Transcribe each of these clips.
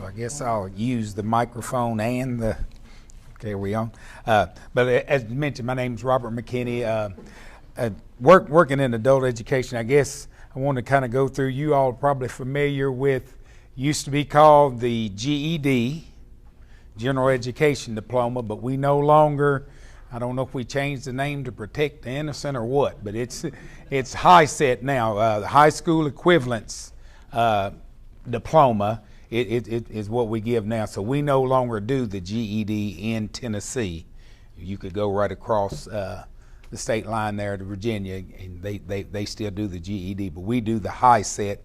I guess I'll use the microphone and the, okay, are we on? But as mentioned, my name's Robert McKinney. Working in adult education, I guess I want to kind of go through, you all are probably familiar with, used to be called the GED, General Education Diploma, but we no longer, I don't know if we changed the name to protect the innocent or what, but it's HiSET now, the high school equivalence diploma. It is what we give now. So we no longer do the GED in Tennessee. You could go right across the state line there to Virginia, and they still do the GED, but we do the HiSET,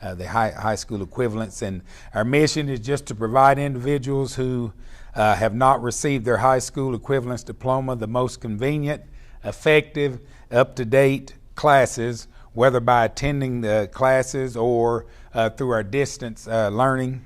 the high school equivalents. And our mission is just to provide individuals who have not received their high school equivalence diploma the most convenient, effective, up-to-date classes, whether by attending the classes or through our distance learning.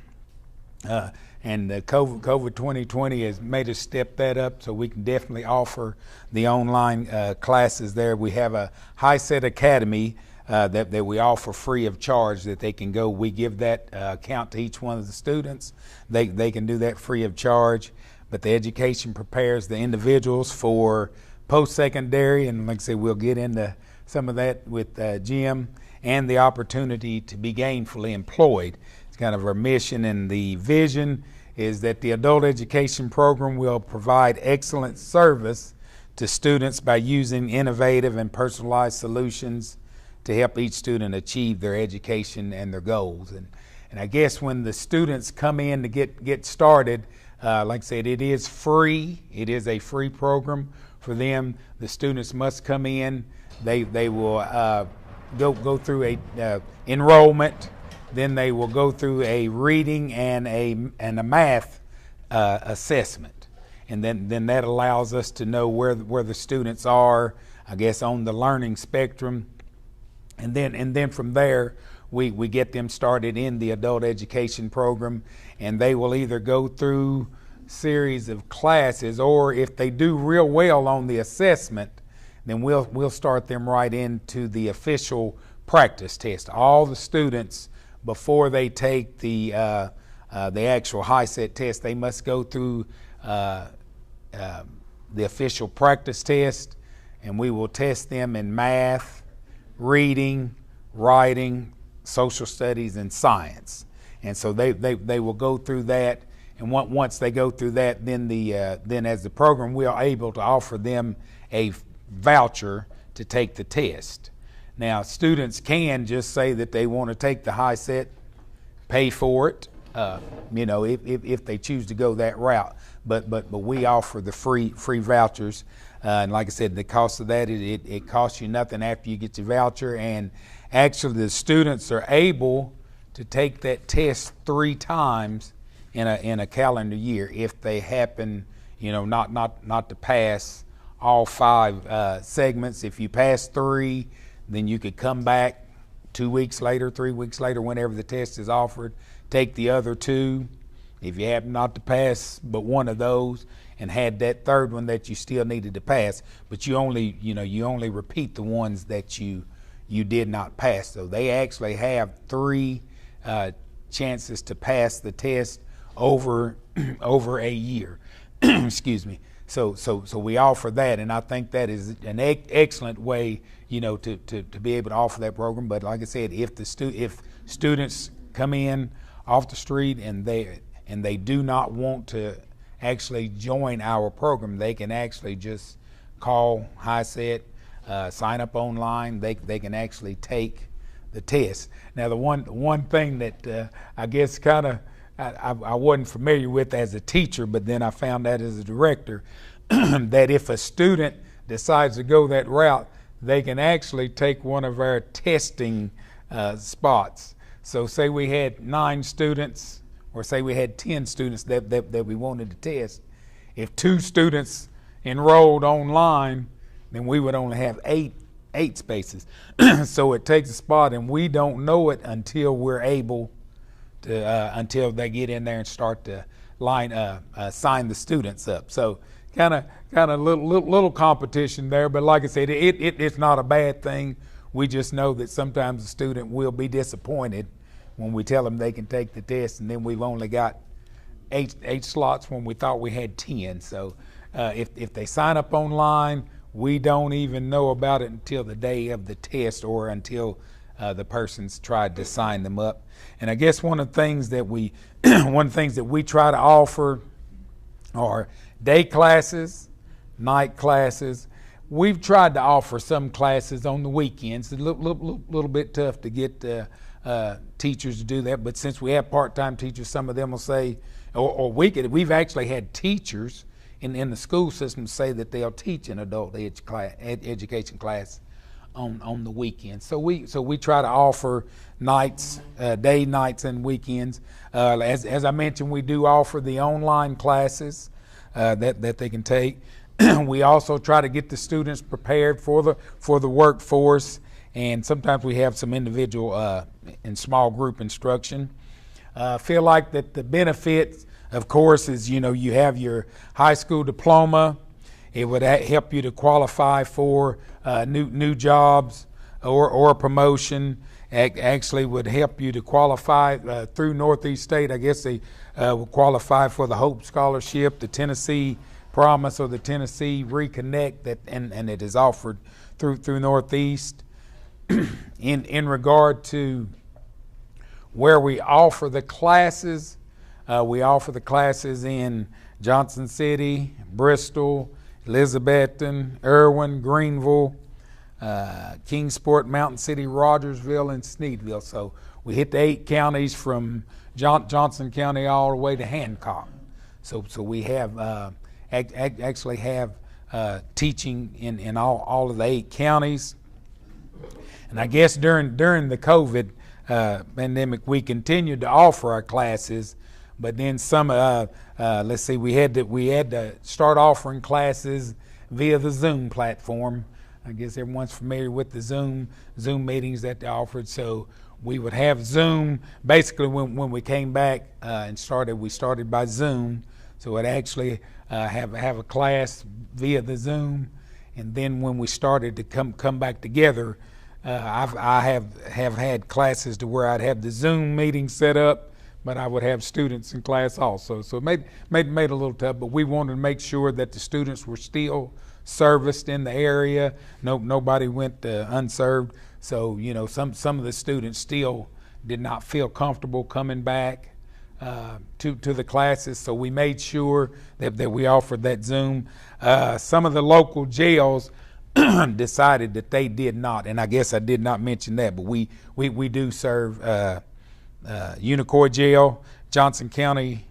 And COVID 2020 has made us step that up, so we can definitely offer the online classes there. We have a HiSET Academy that we offer free of charge that they can go. We give that account to each one of the students. They can do that free of charge, but the education prepares the individuals for post-secondary, and like I said, we'll get into some of that with Jim, and the opportunity to be gainfully employed. It's kind of our mission, and the vision is that the adult education program will provide excellent service to students by using innovative and personalized solutions to help each student achieve their education and their goals. And I guess when the students come in to get started, like I said, it is free. It is a free program for them. The students must come in. They will go through a enrollment. Then they will go through a reading and a math assessment, and then that allows us to know where the students are, I guess, on the learning spectrum, and then from there we get them started in the adult education program, and they will either go through series of classes, or if they do real well on the assessment, then we'll start them right into the official practice test. All the students, before they take the actual HiSET test, they must go through the official practice test, and we will test them in math, reading, writing, social studies, and science. And so they will go through that, and once they go through that, then as the program, we are able to offer them a voucher to take the test. Now, students can just say that they want to take the HiSET, pay for it, if they choose to go that route. But we offer the free vouchers, and like I said, the cost of that, it costs you nothing after you get your voucher. And actually, the students are able to take that test 3 times in a calendar year if they happen, not to pass all 5 segments. If you pass 3, then you could come back 2 weeks later, 3 weeks later, whenever the test is offered, take the other 2. If you happen not to pass but one of those and had that third one that you still needed to pass, but you only repeat the ones that you did not pass. So they actually have 3 chances to pass the test over a year. Excuse me. So we offer that, and I think that is an excellent way, to be able to offer that program. But like I said, if students come in off the street and they do not want to actually join our program, they can actually just call HiSET, sign up online. They can actually take the test. Now, the one thing that I guess kind of I wasn't familiar with as a teacher, but then I found out as a director, that if a student decides to go that route, they can actually take one of our testing spots. So say we had 9 students, or say we had 10 students that we wanted to test. If 2 students enrolled online, then we would only have 8 spaces. So it takes a spot, and we don't know it until we're able to, until they get in there and start to sign the students up. So kind of little competition there, but like I said, it's not a bad thing. We just know that sometimes the student will be disappointed when we tell them they can take the test, and then we've only got eight slots when we thought we had 10. So if they sign up online, we don't even know about it until the day of the test or until the person's tried to sign them up. And I guess one of the things that we try to offer are day classes, night classes. We've tried to offer some classes on the weekends. It's a little bit tough to get teachers to do that, but since we have part-time teachers, some of them will say, we've actually had teachers in the school system say that they'll teach an adult education class on the weekends. So we try to offer nights, day, nights, and weekends. As I mentioned, we do offer the online classes that they can take. We also try to get the students prepared for the workforce, and sometimes we have some individual and small group instruction. Feel like that the benefits, of course, is you have your high school diploma. It would help you to qualify for new jobs or a promotion. Actually would help you to qualify through Northeast State. I guess they would qualify for the Hope Scholarship, the Tennessee Promise, or the Tennessee Reconnect, and it is offered through Northeast. In regard to where we offer the classes, we offer the classes in Johnson City, Bristol, Elizabethton, Irwin, Greenville, Kingsport, Mountain City, Rogersville, and Sneedville. So we hit the 8 counties from Johnson County all the way to Hancock. So we have actually have teaching in all of the 8 counties. And I guess during the COVID pandemic, we continued to offer our classes, but then some let's see, we had to start offering classes via the Zoom platform. I guess everyone's familiar with the Zoom meetings that they offered. So we would have Zoom. Basically, when we came back and we started by Zoom. So it actually have a class via the Zoom, and then when we started to come back together, I have had classes to where I'd have the Zoom meeting set up, but I would have students in class also. So it made it a little tough, but we wanted to make sure that the students were still serviced in the area. Nobody went unserved. So some of the students still did not feel comfortable coming back to the classes, so we made sure that we offered that Zoom. Some of the local jails decided that they did not, and I guess I did not mention that, but we do serve Unicoi Jail, Johnson County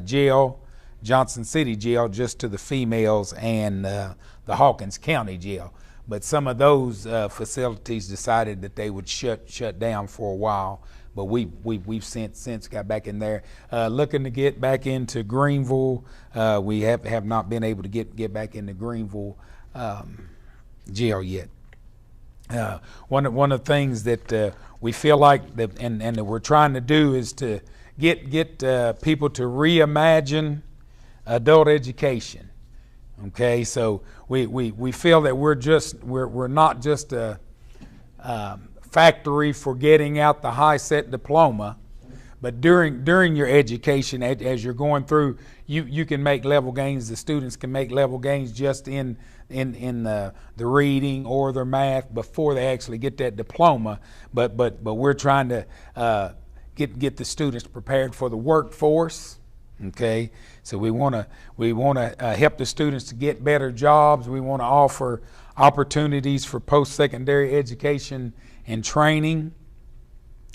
Jail, Johnson City Jail just to the females, and the Hawkins County Jail. But some of those facilities decided that they would shut down for a while. But we've since got back in there. Looking to get back into Greenville. We have not been able to get back into Greenville jail yet. One of the things that we feel like that and that we're trying to do is to get people to reimagine adult education. Okay, so we feel that we're not just a factory for getting out the high set diploma, but during your education, as you're going through, you can make level gains. The students can make level gains just in the reading or their math before they actually get that diploma. But we're trying to get the students prepared for the workforce. Okay, so we want to help the students to get better jobs. We want to offer opportunities for post-secondary education and training.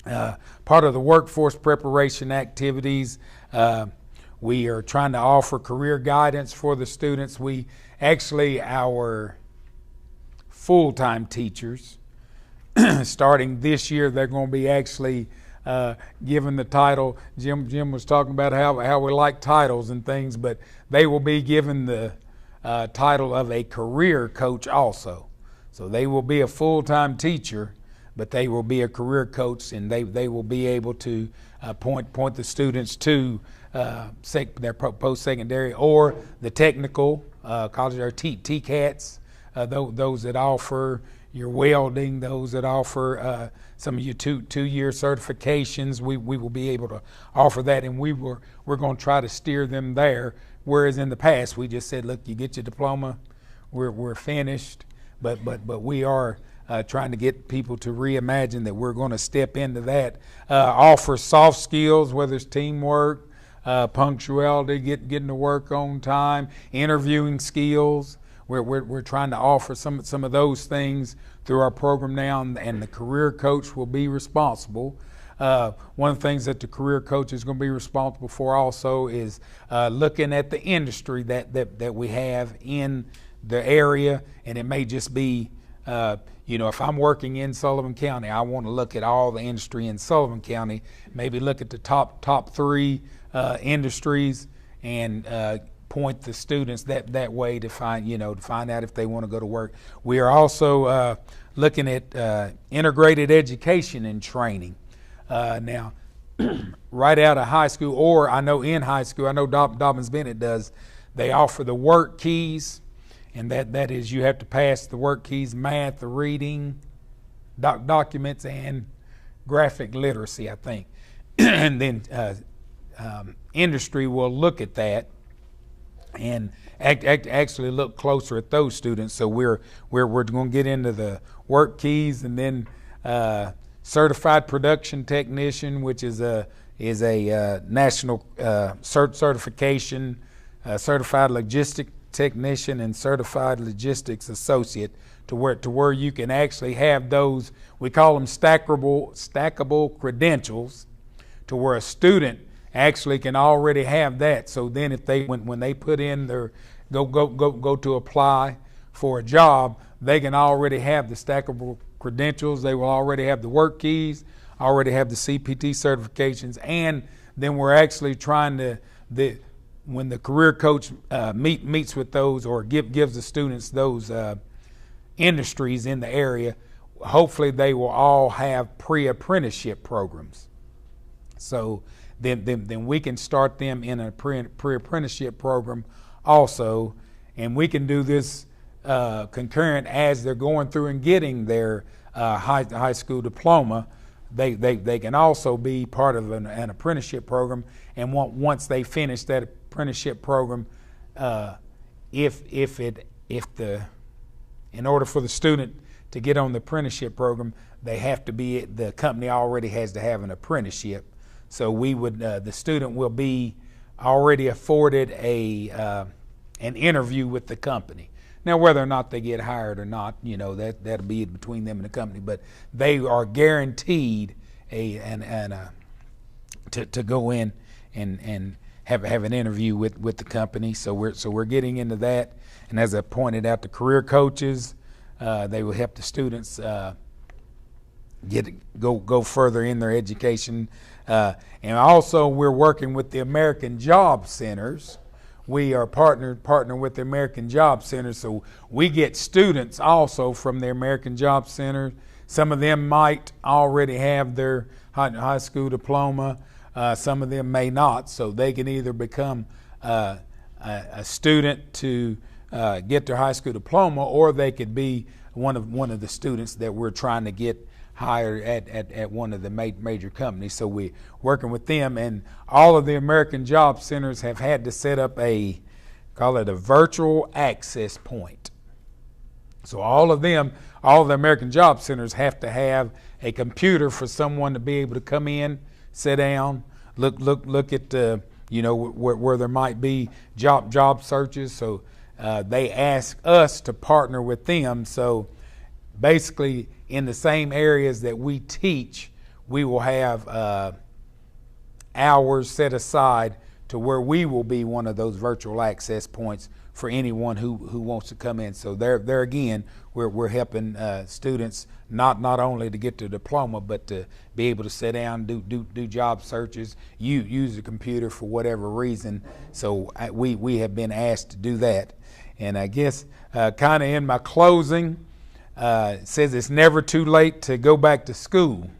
Part of the workforce preparation activities, we are trying to offer career guidance for the students. Our full-time teachers, starting this year, they're going to be actually given the title. Jim was talking about how we like titles and things, but they will be given the title of a career coach also. So they will be a full-time teacher, but they will be a career coach, and they will be able to point the students to their post-secondary or the technical college or TCATs, those that offer your welding, those that offer some of your two-year certifications, we will be able to offer that, and we're going to try to steer them there. Whereas in the past, we just said, look, you get your diploma, we're finished. But we are trying to get people to reimagine that we're going to step into that, offer soft skills, whether it's teamwork, punctuality, getting to work on time, interviewing skills. We're trying to offer some of those things through our program now, and the career coach will be responsible. One of the things that the career coach is going to be responsible for also is looking at the industry that we have in the area, and it may just be, if I'm working in Sullivan County, I want to look at all the industry in Sullivan County, maybe look at the top three industries, and point the students that way to find out if they want to go to work. We are also looking at integrated education and training. Now, right out of high school, or I know in high school, I know Dobbins Bennett does, they offer the work keys, and that is you have to pass the work keys, math, the reading, documents, and graphic literacy, I think. And then industry will look at that and actually look closer at those students. So we're going to get into the work keys, and then certified production technician, which is a national certification, certified logistic technician, and certified logistics associate, to where you can actually have those, we call them stackable credentials, to where a student actually can already have that. So then if they when they put in their go to apply for a job, they can already have the stackable credentials. They will already have the work keys, already have the CPT certifications, and then we're actually trying to when the career coach meets with those, or gives the students those industries in the area, hopefully they will all have pre-apprenticeship programs. So then we can start them in a pre-apprenticeship program also, and we can do this concurrent as they're going through and getting their high school diploma. They can also be part of an apprenticeship program, and once they finish that apprenticeship program, in order for the student to get on the apprenticeship program, the company already has to have an apprenticeship. So we would the student will be already afforded an interview with the company. Now, whether or not they get hired or not, that'll be between them and the company. But they are guaranteed to go in and have an interview with the company. So we're getting into that. And as I pointed out, the career coaches, they will help the students go further in their education. And also, we're working with the American Job Centers. We are partner with the American Job Center, so we get students also from the American Job Center. Some of them might already have their high school diploma. Some of them may not, so they can either become a student to get their high school diploma, or they could be one of the students that we're trying to get hired at one of the major companies. So we're working with them, and all of the American Job Centers have had to set up call it a virtual access point. So all of the American Job Centers have to have a computer for someone to be able to come in, sit down, look at where there might be job searches. So they ask us to partner with them. So basically, in the same areas that we teach, we will have hours set aside to where we will be one of those virtual access points for anyone who wants to come in. So there again, we're helping students not only to get their diploma, but to be able to sit down, do job searches, use the computer for whatever reason. So we have been asked to do that. And I guess kind of in my closing, it says it's never too late to go back to school.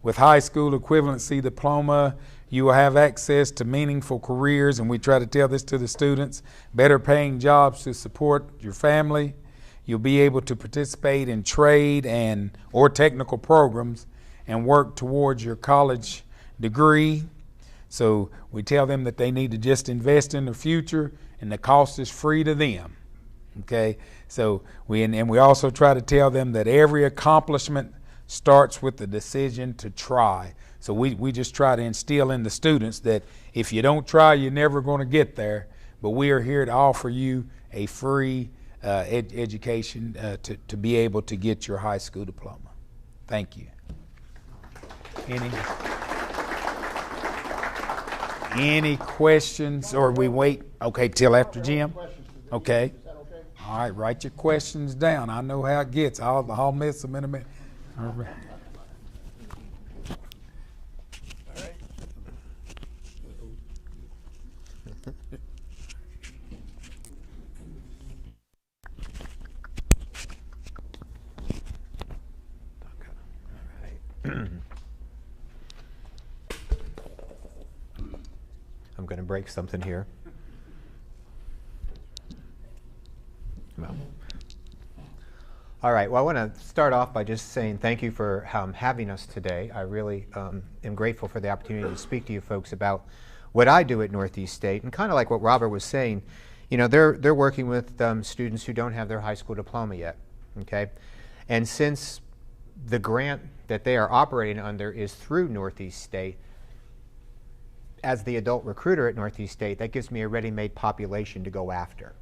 With high school equivalency diploma, you will have access to meaningful careers, and we try to tell this to the students, better paying jobs to support your family. You'll be able to participate in trade or technical programs and work towards your college degree. So we tell them that they need to just invest in the future, and the cost is free to them. Okay, so we also try to tell them that every accomplishment starts with the decision to try. So we just try to instill in the students that if you don't try, you're never going to get there. But we are here to offer you a free education to be able to get your high school diploma. Thank you. Any questions, or we wait? Okay, till after Jim? Okay. All right, write your questions down. I know how it gets. I'll miss them in a minute. All right. I'm going to break something here. Well. All right, well, I want to start off by just saying thank you for having us today. I really am grateful for the opportunity to speak to you folks about what I do at Northeast State, and kind of like what Robert was saying, you know, they're working with students who don't have their high school diploma yet, okay? And since the grant that they are operating under is through Northeast State, as the adult recruiter at Northeast State, that gives me a ready-made population to go after,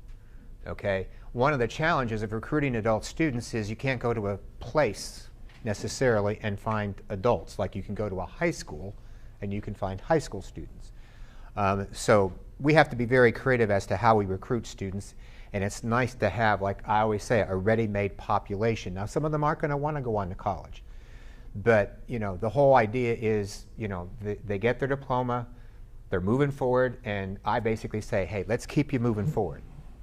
okay? One of the challenges of recruiting adult students is you can't go to a place necessarily and find adults, like you can go to a high school and you can find high school students. So we have to be very creative as to how we recruit students, and it's nice to have, like I always say, a ready-made population. Now, some of them aren't going to want to go on to college, but you know, the whole idea is, you know, they get their diploma, they're moving forward, and I basically say, hey, let's keep you moving forward.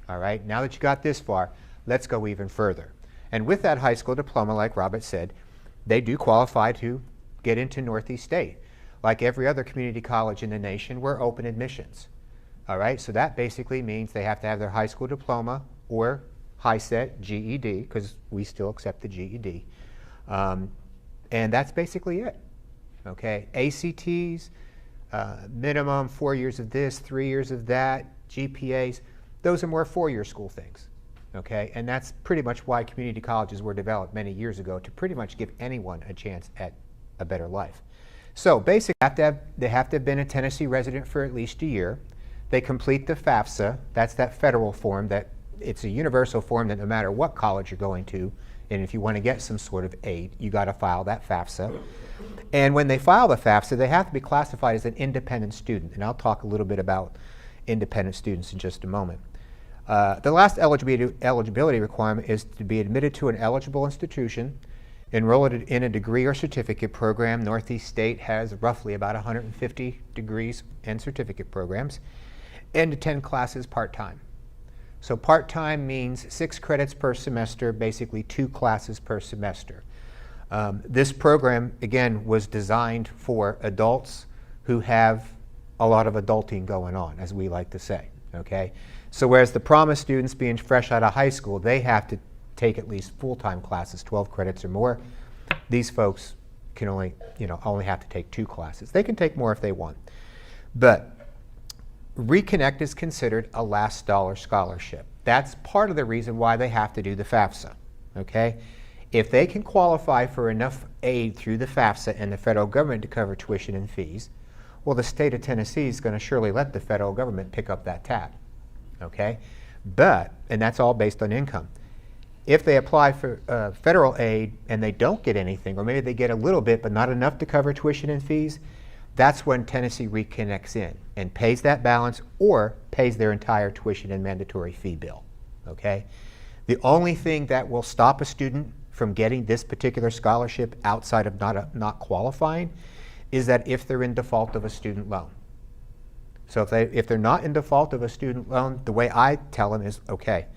All right, now that you got this far, let's go even further. And with that high school diploma, like Robert said, they do qualify to get into Northeast State. Like every other community college in the nation, we're open admissions. All right, so that basically means they have to have their high school diploma or high-set GED, because we still accept the GED. And that's basically it. Okay, ACTs, minimum 4 years of this, 3 years of that, GPAs, those are more four-year school things, okay? And that's pretty much why community colleges were developed many years ago, to pretty much give anyone a chance at a better life. So basically, they have to have been a Tennessee resident for at least a year. They complete the FAFSA. That's that federal form that it's a universal form that no matter what college you're going to, and if you want to get some sort of aid, you got to file that FAFSA. And when they file the FAFSA, they have to be classified as an independent student. And I'll talk a little bit about independent students in just a moment. The last eligibility requirement is to be admitted to an eligible institution, enrolled in a degree or certificate program. Northeast State has roughly about 150 degrees and certificate programs, and attend classes part-time. So part-time means 6 credits per semester, basically 2 classes per semester. This program, again, was designed for adults who have a lot of adulting going on, as we like to say, okay? So whereas the promise students being fresh out of high school, they have to take at least full-time classes, 12 credits or more. These folks can only have to take 2 classes. They can take more if they want. But Reconnect is considered a last dollar scholarship. That's part of the reason why they have to do the FAFSA, okay? If they can qualify for enough aid through the FAFSA and the federal government to cover tuition and fees, well, the state of Tennessee is going to surely let the federal government pick up that tab, okay? But, and that's all based on income. If they apply for federal aid and they don't get anything, or maybe they get a little bit but not enough to cover tuition and fees, that's when Tennessee reconnects in and pays that balance or pays their entire tuition and mandatory fee bill, okay? The only thing that will stop a student from getting this particular scholarship outside of not qualifying is that if they're in default of a student loan. So if they're not in default of a student loan, the way I tell them is, okay,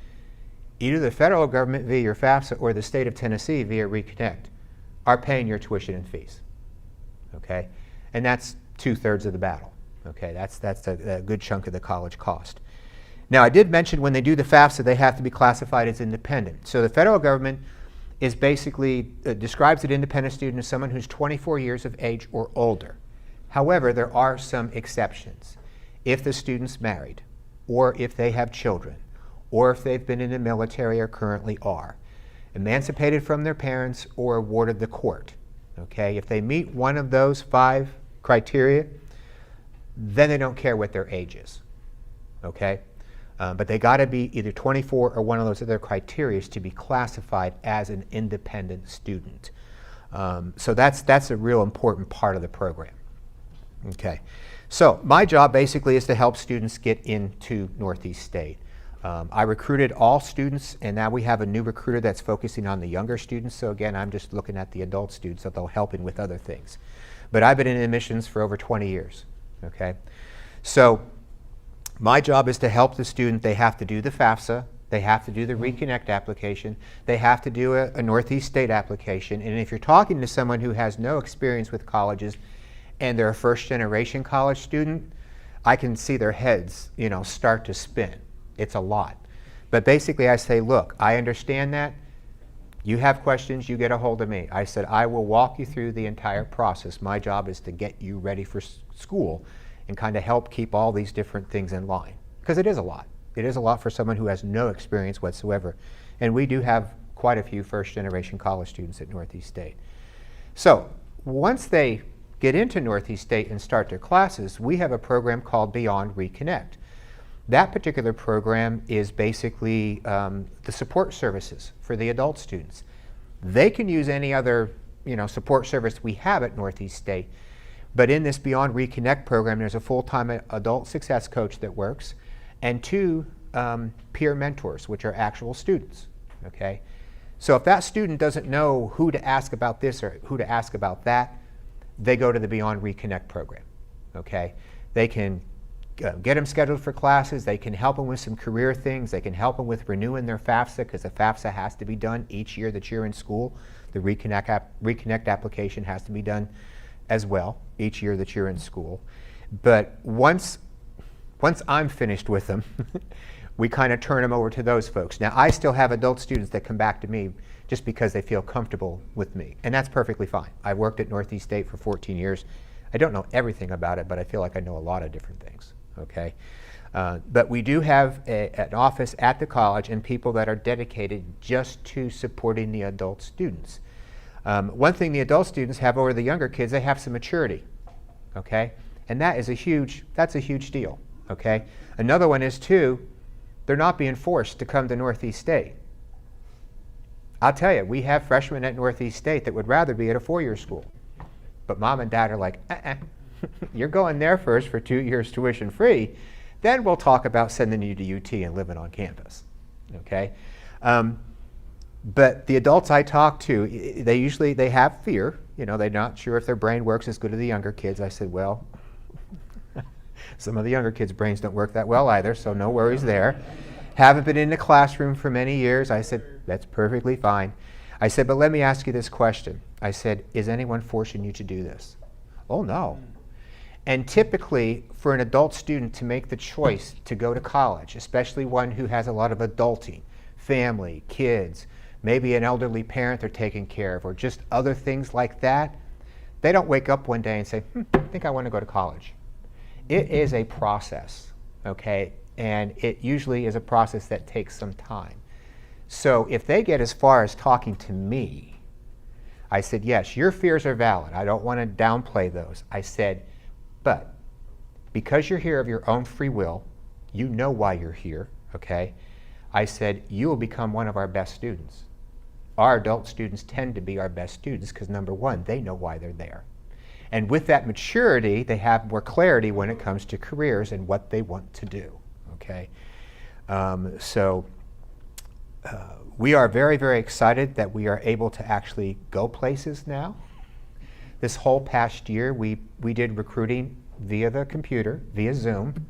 either the federal government via your FAFSA or the state of Tennessee via Reconnect are paying your tuition and fees, okay? And that's 2/3 of the battle, okay? That's a good chunk of the college cost. Now, I did mention when they do the FAFSA, they have to be classified as independent. So the federal government is basically, describes an independent student as someone who's 24 years of age or older. However, there are some exceptions. If the student's married, or if they have children, or if they've been in the military or currently are, emancipated from their parents or awarded the court. Okay, if they meet one of those 5 criteria, then they don't care what their age is. Okay, but they got to be either 24 or one of those other criteria to be classified as an independent student. So that's a real important part of the program. Okay, so my job basically is to help students get into Northeast State. I recruited all students, and now we have a new recruiter that's focusing on the younger students. So again, I'm just looking at the adult students, although helping with other things. But I've been in admissions for over 20 years, okay? So my job is to help the student. They have to do the FAFSA, they have to do the Reconnect application, they have to do a Northeast State application. And if you're talking to someone who has no experience with colleges and they're a first-generation college student, I can see their heads, start to spin. It's a lot. But basically I say, look, I understand that. You have questions, you get a hold of me. I said, I will walk you through the entire process. My job is to get you ready for school and kind of help keep all these different things in line. Because it is a lot. It is a lot for someone who has no experience whatsoever. And we do have quite a few first-generation college students at Northeast State. So once they get into Northeast State and start their classes, we have a program called Beyond Reconnect. That particular program is basically the support services for the adult students. They can use any other support service we have at Northeast State, but in this Beyond Reconnect program, there's a full-time adult success coach that works, and 2 peer mentors, which are actual students. Okay, so if that student doesn't know who to ask about this or who to ask about that, they go to the Beyond Reconnect program. Okay, they can get them scheduled for classes, they can help them with some career things, they can help them with renewing their FAFSA, because the FAFSA has to be done each year that you're in school. The Reconnect application has to be done as well each year that you're in school. But once I'm finished with them, we kind of turn them over to those folks. Now, I still have adult students that come back to me just because they feel comfortable with me, and that's perfectly fine. I've worked at Northeast State for 14 years. I don't know everything about it, but I feel like I know a lot of different things. Okay, but we do have an office at the college and people that are dedicated just to supporting the adult students. One thing the adult students have over the younger kids, they have some maturity. Okay, and that's a huge deal. Okay, another one is too, they're not being forced to come to Northeast State. I'll tell you, we have freshmen at Northeast State that would rather be at a 4-year school, but mom and dad are like, you're going there first for 2 years tuition free, then we'll talk about sending you to UT and living on campus. Okay, but the adults I talk to, they have fear. They're not sure if their brain works as good as the younger kids. I said, well, some of the younger kids' brains don't work that well either, so no worries there. Haven't been in the classroom for many years. I said, that's perfectly fine. I said, but let me ask you this question. I said, is anyone forcing you to do this? Oh, no. And typically, for an adult student to make the choice to go to college, especially one who has a lot of adulting, family, kids, maybe an elderly parent they're taking care of, or just other things like that, they don't wake up one day and say, I think I want to go to college. It is a process, okay? And it usually is a process that takes some time. So if they get as far as talking to me, I said, yes, your fears are valid. I don't want to downplay those. I said, but because you're here of your own free will, you know why you're here, okay? I said, you will become one of our best students. Our adult students tend to be our best students because, number one, they know why they're there. And with that maturity, they have more clarity when it comes to careers and what they want to do, okay? We are very, very excited that we are able to actually go places now. This whole past year, we did recruiting via the computer, via Zoom.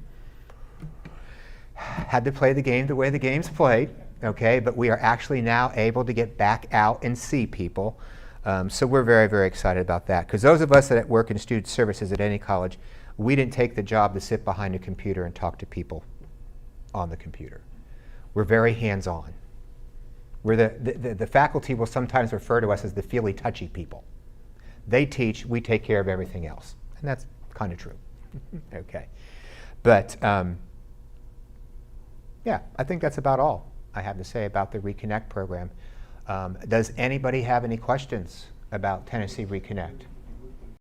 Had to play the game the way the game's played, okay? But we are actually now able to get back out and see people. So we're very, very excited about that. Because those of us that work in student services at any college, we didn't take the job to sit behind a computer and talk to people. on the computer. We're very hands-on. We're the faculty will sometimes refer to us as the feely, touchy people. They teach, we take care of everything else. And that's kind of true. Okay. But yeah, I think that's about all I have to say about the Reconnect program. Does anybody have any questions about Tennessee Reconnect?